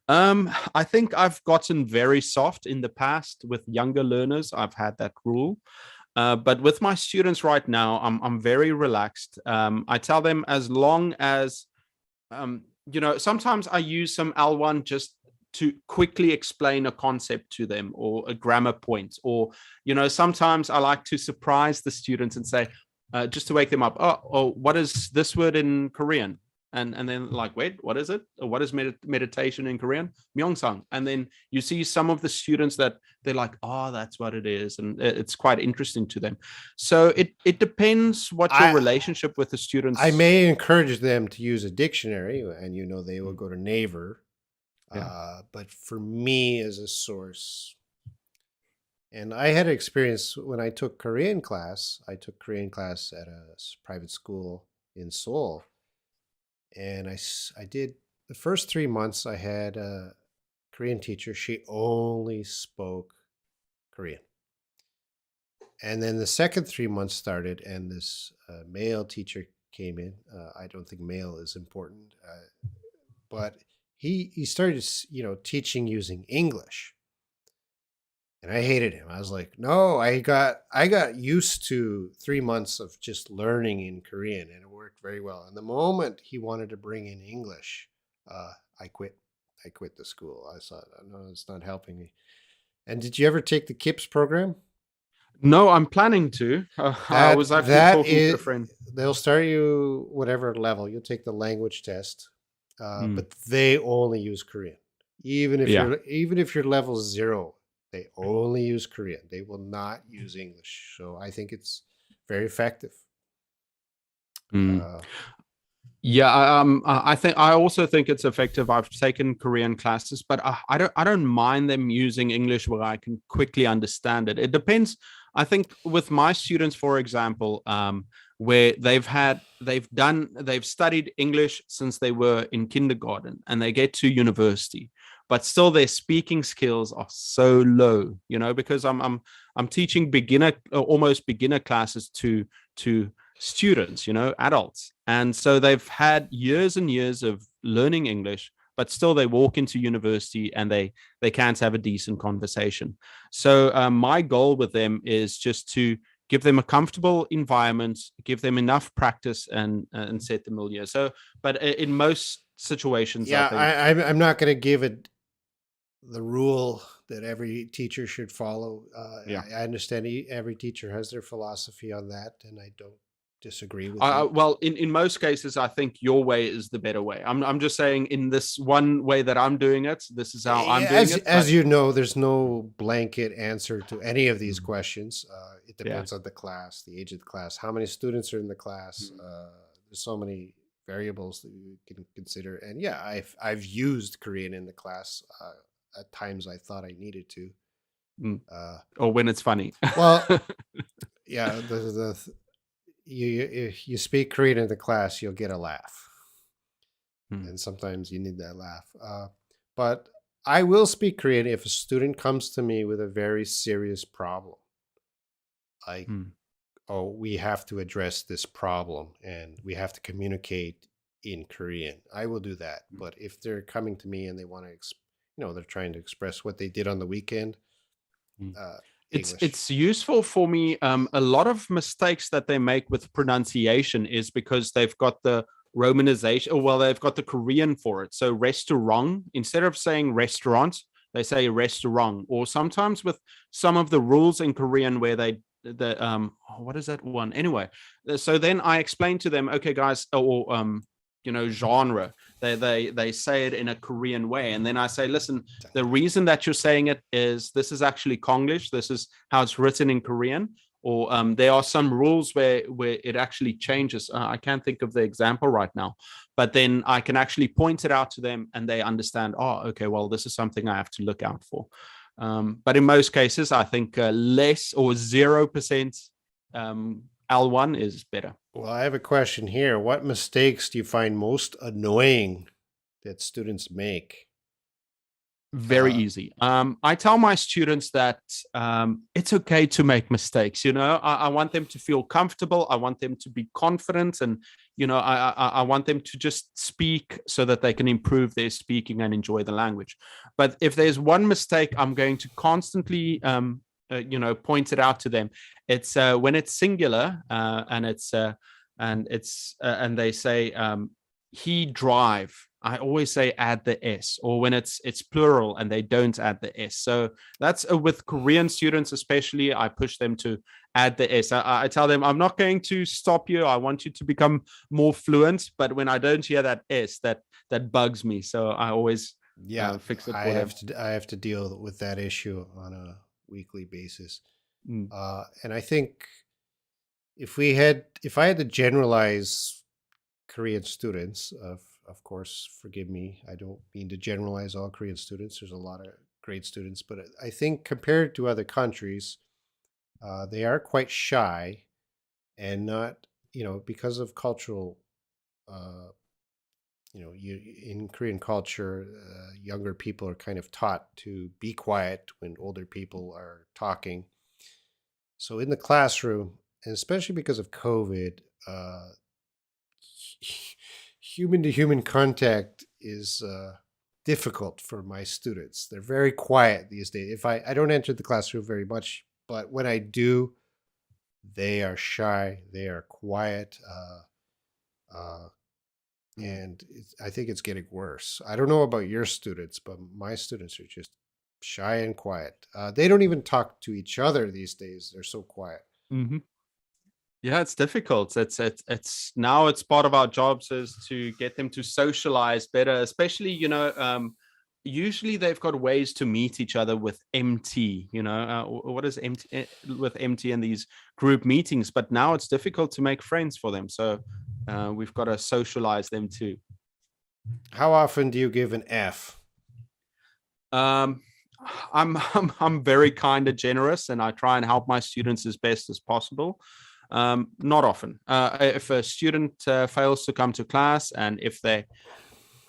I think I've gotten very soft in the past with younger learners. I've had that rule. But with my students right now, I'm very relaxed. I tell them as long as sometimes I use some L1 just to quickly explain a concept to them or a grammar point. Or, sometimes I like to surprise the students and say, just to wake them up, oh, what is this word in Korean? And then like, wait, what is it? Or what is meditation in Korean? Myongsang. And then you see some of the students that they're like, oh, that's what it is. And it's quite interesting to them. So it depends what your
I
relationship with the
I
students.
may encourage them to use a dictionary, and they will
Mm,
go to Naver.
yeah.
But for me as a source, and I had an experience when I took Korean class. I took Korean class at a private school in Seoul, and I did the first 3 months. I had a Korean teacher. She only spoke Korean. And then the second 3 months started, and this male teacher came in. I don't think male is important, but he started, teaching using English, and I hated him. I was like, no, I got used to 3 months of just learning in Korean, and it worked very well. And the moment he wanted to bring in English, I quit. I quit the school. I thought, no, it's not helping me. And did you ever take the KIPS program?
No, I'm planning to. I was actually
That
talking to a
is,
friend.
they'll start you whatever level. You'll take the language test,
Mm,
but they only use Korean.
yeah.
Even if your level is 0, they only use Korean. They will not use English. So I think it's very effective.
Mm.
Uh,
Yeah, I think I also think it's effective. I've taken Korean classes, but I don't mind them using English where I can quickly understand it. It depends. I think with my students, for example, where they've studied English since they were in kindergarten and they get to university, but still their speaking skills are so low, because I'm teaching almost beginner classes to students, adults. And so they've had years and years of learning English, but still they walk into university and they can't have a decent conversation. So my goal with them is just to give them a comfortable environment, give them enough practice, and set them milieu. So, but in most situations, I
yeah,
think,
I'm not going to give it the rule that every teacher should follow.
yeah.
I understand every teacher has their philosophy on that, and I don't disagree with it.
Well, in most cases, I think your way is the better way. I'm just saying in this one way that I'm doing it, this is how I'm doing it.
As
But
you know, there's no blanket answer to any of these
mm,
questions. It
yeah.
depends on the class, the age of the class, how many students are in the class.
Mm,
There's so many variables that you can consider. And yeah, I've used Korean in the class at times I thought I needed to.
mm.
Uh,
Or when it's funny.
well, yeah, if you speak Korean in the class, you'll get a laugh,
Mm,
and sometimes you need that laugh. But I will speak Korean if a student comes to me with a very serious problem, like,
mm,
oh, we have to address this problem and we have to communicate in Korean. I will do that.
mm,
But if they're coming to me and they want to they're trying to express what they did on the weekend.
Mm.
English.
It's useful for me. A lot of mistakes that they make with pronunciation is because they've got the romanization, or well, they've got the Korean for it. So restaurant, instead of saying restaurant, they say restaurant. Or sometimes with some of the rules in Korean where what is that one? Anyway, so then I explain to them, okay, guys, or genre. They say it in a Korean way, and then I say, listen, the reason that you're saying it is this is actually Konglish. This is how it's written in Korean. Or there are some rules where it actually changes. I can't think of the example right now, but then I can actually point it out to them, and they understand. Oh, okay, well, this is something I have to look out for. But in most cases, I think less or 0% L1 is better.
Well, I have a question here. What mistakes do you find most annoying that students make?
Very
Uh,
easy. I tell my students that it's okay to make mistakes. I want them to feel comfortable. I want them to be confident, and I want them to just speak so that they can improve their speaking and enjoy the language. But if there's one mistake, I'm going to constantly point it out to them. It's when it's singular, and they say he drive. I always say add the s, or when it's plural and they don't add the s. So that's with Korean students especially. I push them to add the s. I tell them I'm not going to stop you. I want you to become more fluent. But when I don't hear that s, that bugs me. So I always
yeah,
fix it
I
for them.
have to I have to deal with that issue on a weekly basis.
Mm.
And I think if I had to generalize Korean students, of course, forgive me, I don't mean to generalize all Korean students. There's a lot of great students, but I think compared to other countries, they are quite shy and not, because of cultural, uh, in Korean culture, younger people are kind of taught to be quiet when older people are talking. So in the classroom, and especially because of COVID, human to human contact is difficult for my students. They're very quiet these days. If I don't enter the classroom very much, but when I do, they are shy. They are quiet. Uh,
Mm.
and I think it's getting worse. I don't know about your students, but my students are just shy and quiet. They don't even talk to each other these days. They're so quiet.
Mm-hmm. Yeah, it's difficult. It's now it's part of our jobs is to get them to socialize better, especially usually they've got ways to meet each other with MT. What is MT with MT in these group meetings? But now it's difficult to make friends for them, so we've got to socialize them too.
How often do you give an F?
Um, I'm very kind of generous, and I try and help my students as best as possible. Not often. If a student fails to come to class, and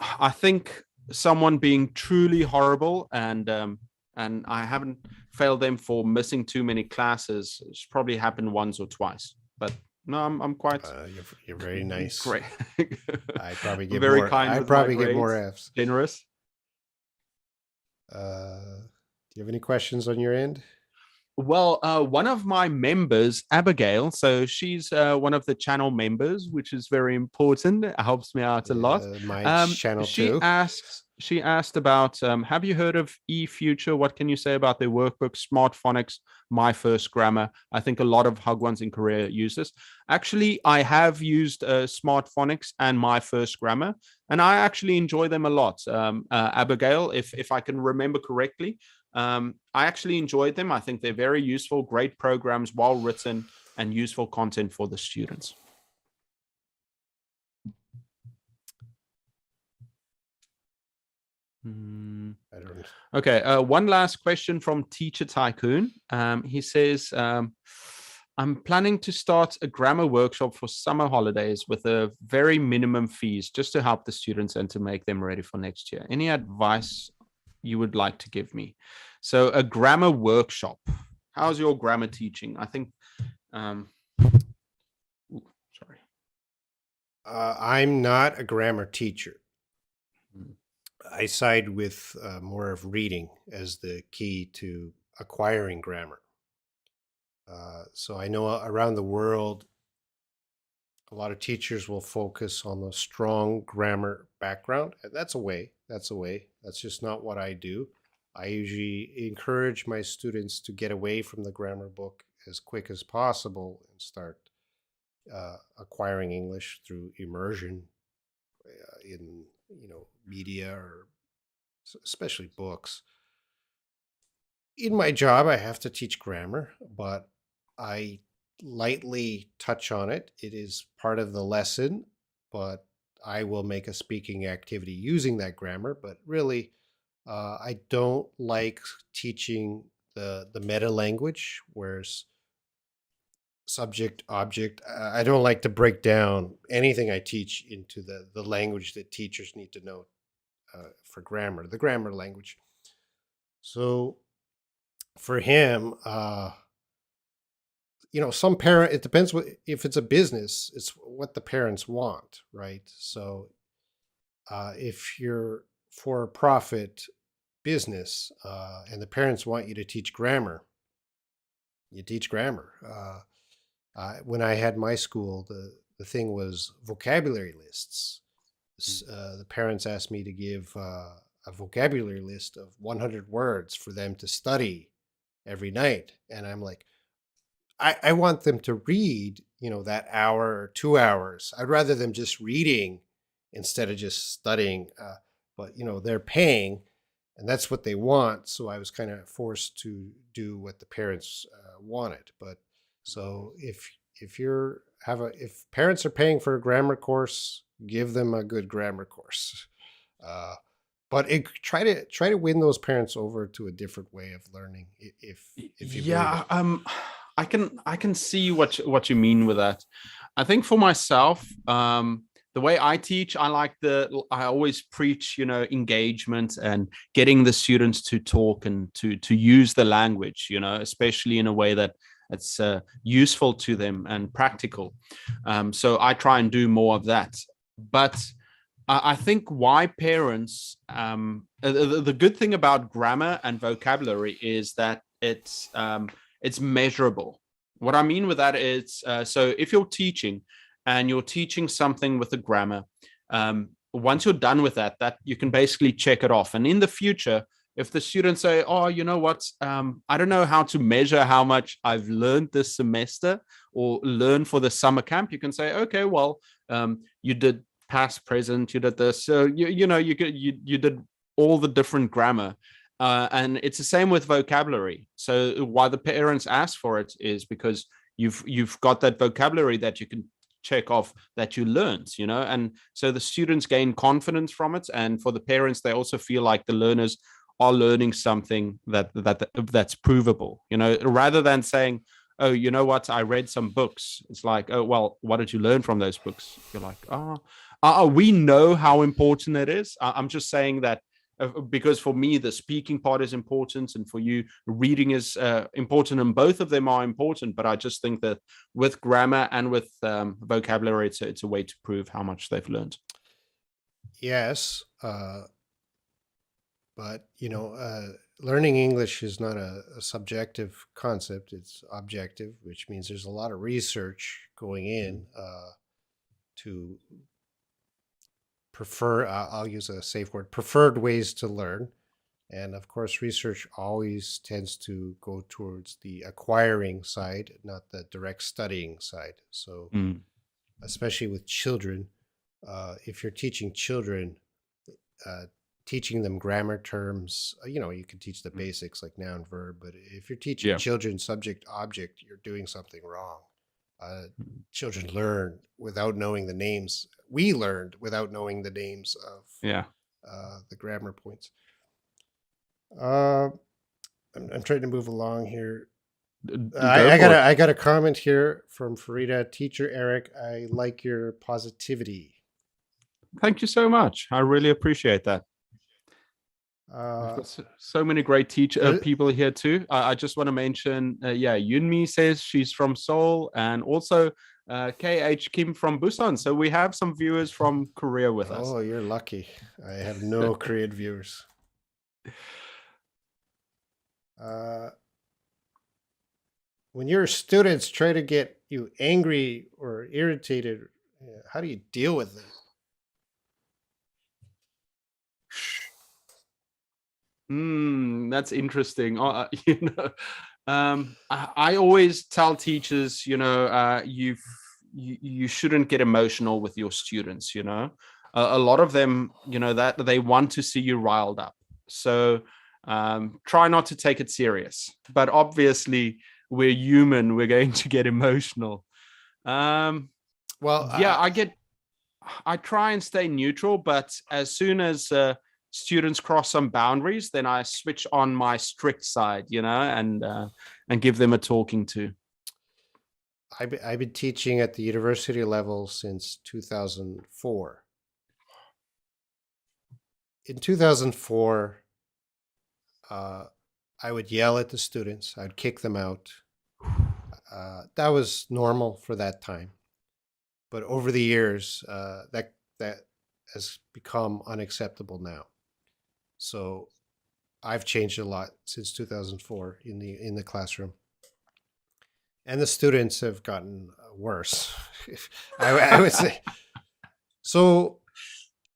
I think someone being truly horrible, and I haven't failed them for missing too many classes. It's probably happened once or twice, but no, I'm quite
You're very nice.
great.
I probably
I'm
give
very
more.
kind
I
with my
probably give more
grades,
Fs.
generous.
Do you have any questions on your end?
Well, one of my members, Abigail, so she's one of the channel members, which is very important. It helps me out a lot.
My channel too.
She asked about, have you heard of eFuture? What can you say about their workbook, Smart Phonics, My First Grammar? I think a lot of Hagwons in Korea use this. Actually, I have used Smart Phonics and My First Grammar, and I actually enjoy them a lot. Abigail, if I can remember correctly. I actually enjoyed them. I think they're very useful, great programs, well written, and useful content for the students.
I don't.
Okay, one last question from Teacher Tycoon. He says, I'm planning to start a grammar workshop for summer holidays with a very minimum fees just to help the students and to make them ready for next year. Any advice you would like to give me? So a grammar workshop. How's your grammar teaching? I think sorry.
I'm not a grammar teacher. I side with more of reading as the key to acquiring grammar. So I know around the world, a lot of teachers will focus on the strong grammar background. And that's a way. That's a way. That's just not what I do. I usually encourage my students to get away from the grammar book as quick as possible and start acquiring English through immersion in media or especially books. In my job, I have to teach grammar, but I lightly touch on it. It is part of the lesson, but I will make a speaking activity using that grammar. But really, I don't like teaching the meta language, whereas subject object. I don't like to break down anything I teach into the language that teachers need to know for grammar, the grammar language. So for him, some parent, it depends what, if it's a business, it's what the parents want, right? So if you're for a profit business and the parents want you to teach grammar, you teach grammar. When I had my school, the thing was vocabulary lists. The parents asked me to give a vocabulary list of 100 words for them to study every night. And I'm like, I want them to read, that hour or 2 hours. I'd rather them just reading instead of just studying. But, they're paying and that's what they want. So I was kind of forced to do what the parents wanted. But so if parents are paying for a grammar course, give them a good grammar course. Uh, but try to win those parents over to a different way of learning if you believe
Yeah,
it.
I can see what you mean with that. I think for myself, the way I teach, I always preach, engagement and getting the students to talk and to use the language, especially in a way that it's useful to them and practical. So I try and do more of that. But I think why parents, the good thing about grammar and vocabulary is that it's measurable. What I mean with that is, so if you're teaching and you're teaching something with the grammar, once you're done with that you can basically check it off. And in the future, if the students say, "Oh, you know what? I don't know how to measure how much I've learned this semester or learn for the summer camp," you can say, "Okay, well, you did past, present, you did this, so you did all the different grammar." And it's the same with vocabulary. So why the parents ask for it is because you've got that vocabulary that you can check off that you learned, and so the students gain confidence from it, and for the parents, they also feel like the learners are learning something that's provable, rather than saying, "Oh, you know what, I read some books." It's like, "Oh, well, what did you learn from those books?" You're like, we know how important it is. I'm just saying that because for me the speaking part is important and for you reading is important, and both of them are important. But I just think that with grammar and with vocabulary, it's a way to prove how much they've learned.
Yes, but learning English is not a subjective concept; it's objective, which means there's a lot of research going in to prefer. I'll use a safe word: preferred ways to learn. And of course, research always tends to go towards the acquiring side, not the direct studying side. So,
Mm.
especially with children, if you're teaching children, uh, teaching them grammar terms, you can teach the basics like noun, verb, but if you're teaching
Yeah.
children subject, object, you're doing something wrong. Children learn without knowing the names. We learned without knowing the names of
Yeah.
the grammar points. Uh, I'm trying to move along here.
Go for it.
I got a comment here from Farida. Teacher Eric, I like your positivity.
Thank you so much. I really appreciate that. We've
Uh,
got so many great
there,
people here too. I just want to mention, yeah, Yunmi says she's from Seoul, and also KH Kim from Busan. So we have some viewers from Korea with us.
Oh, you're lucky. I have no Korean viewers. Uh, when your students try to get you angry or irritated, how do you deal with it?
That's interesting. I always tell teachers, you shouldn't get emotional with your students. A lot of them, that they want to see you riled up. So try not to take it serious. But obviously, we're human. We're going to get emotional. Um,
Well,
yeah, I try and stay neutral, but as soon as students cross some boundaries, then I switch on my strict side, and give them a talking to.
I've been teaching at the university level since 2004. In 2004, uh, I would yell at the students. I'd kick them out. That was normal for that time. But over the years, that has become unacceptable now. So I've changed a lot since 2004 in the classroom, and the students have gotten worse. I would say so.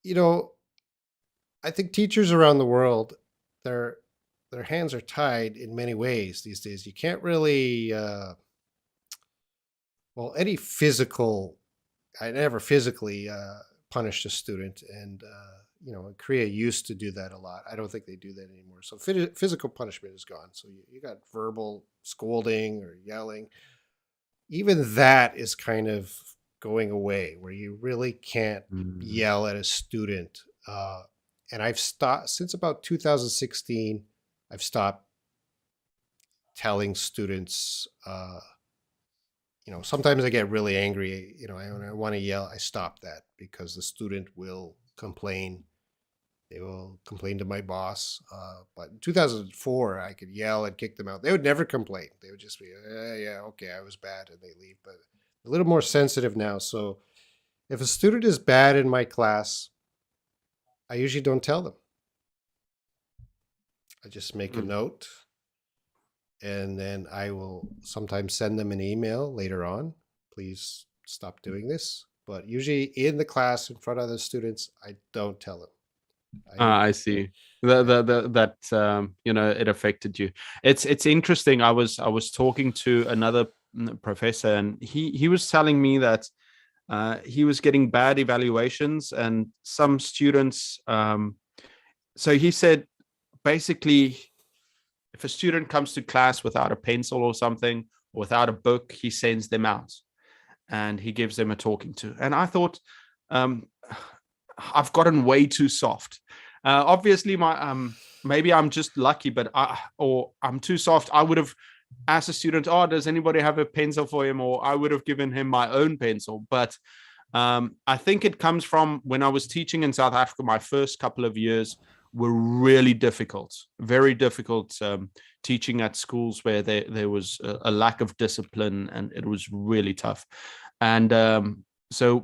You know, I think teachers around the world, their their hands are tied in many ways these days. You can't really, well, any physical. I never physically punished a student, and Korea used to do that a lot. I don't think they do that anymore. So physical punishment is gone. So you got verbal scolding or yelling. Even that is kind of going away, where you really can't
Mm.
yell at a student. And I've stopped since about 2016. I've stopped telling students. Sometimes I get really angry. When I want to yell, I stop that because the student will complain. They will complain to my boss. But in 2004, I could yell and kick them out. They would never complain. They would just be, yeah, okay, I was bad, and they leave. But a little more sensitive now. So if a student is bad in my class, I usually don't tell them. I just make a
Mm.
note, and then I will sometimes send them an email later on. Please stop doing this. But usually in the class in front of the students, I don't tell them.
I see. That it affected you. It's interesting. I was talking to another professor, and he was telling me that he was getting bad evaluations, and some students. So he said basically, if a student comes to class without a pencil or something, or without a book, he sends them out and he gives them a talking to. And I thought, um, I've gotten way too soft. Obviously, my maybe I'm just lucky, but or I'm too soft. I would have asked a student, "Oh, does anybody have a pencil for him?" Or I would have given him my own pencil. But I think it comes from when I was teaching in South Africa. My first couple of years were really difficult, very difficult. Teaching at schools where there was a lack of discipline, and it was really tough. And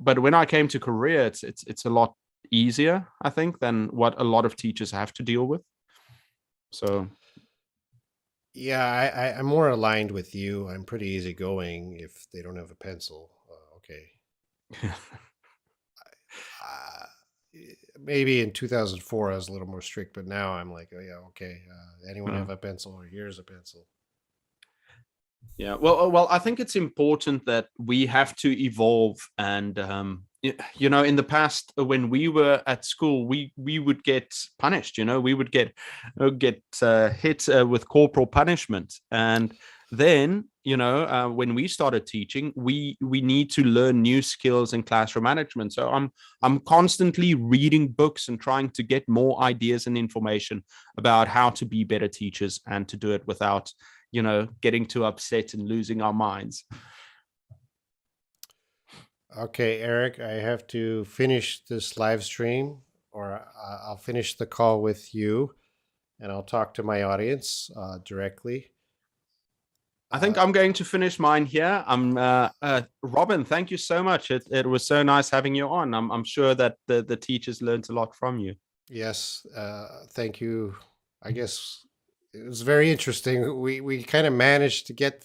but when I came to Korea, it's a lot easier, I think, than what a lot of teachers have to deal with. So
Yeah, I'm more aligned with you. I'm pretty easygoing if they don't have a pencil. Okay. Uh, Maybe in 2004 I was a little more strict, but now I'm like, oh yeah, okay. Anyone
uh,
have a pencil? Or here's a pencil.
yeah, well, I think it's important that we have to evolve, and in the past when we were at school, we would get punished. We would get hit with corporal punishment, and then when we started teaching, we need to learn new skills in classroom management. So I'm constantly reading books and trying to get more ideas and information about how to be better teachers and to do it without getting too upset and losing our minds.
Okay, Eric, I have to finish this live stream, or I'll finish the call with you, and I'll talk to my audience directly.
I think I'm going to finish mine here. Robin, thank you so much. It was so nice having you on. I'm sure that the teachers learned a lot from you.
Yes, thank you. I guess it was very interesting. We kind of managed to get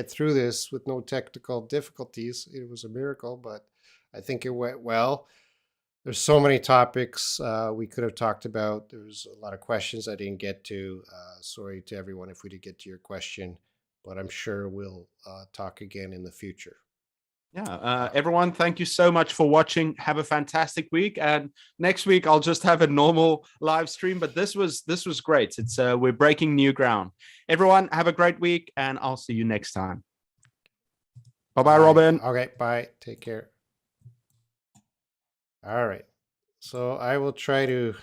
through this with no technical difficulties. It was a miracle, but I think it went well. There's so many topics we could have talked about. There's a lot of questions I didn't get to. Sorry to everyone if we did get to your question, but I'm sure we'll talk again in the future.
Yeah,
Uh,
everyone, thank you so much for watching. Have a fantastic week, and next week I'll just have a normal live stream. But this was great. It's we're breaking new ground. Everyone, have a great week, and I'll see you next time. Bye bye,
bye.
Robin.
Okay, bye. Take care. All right. So I will try to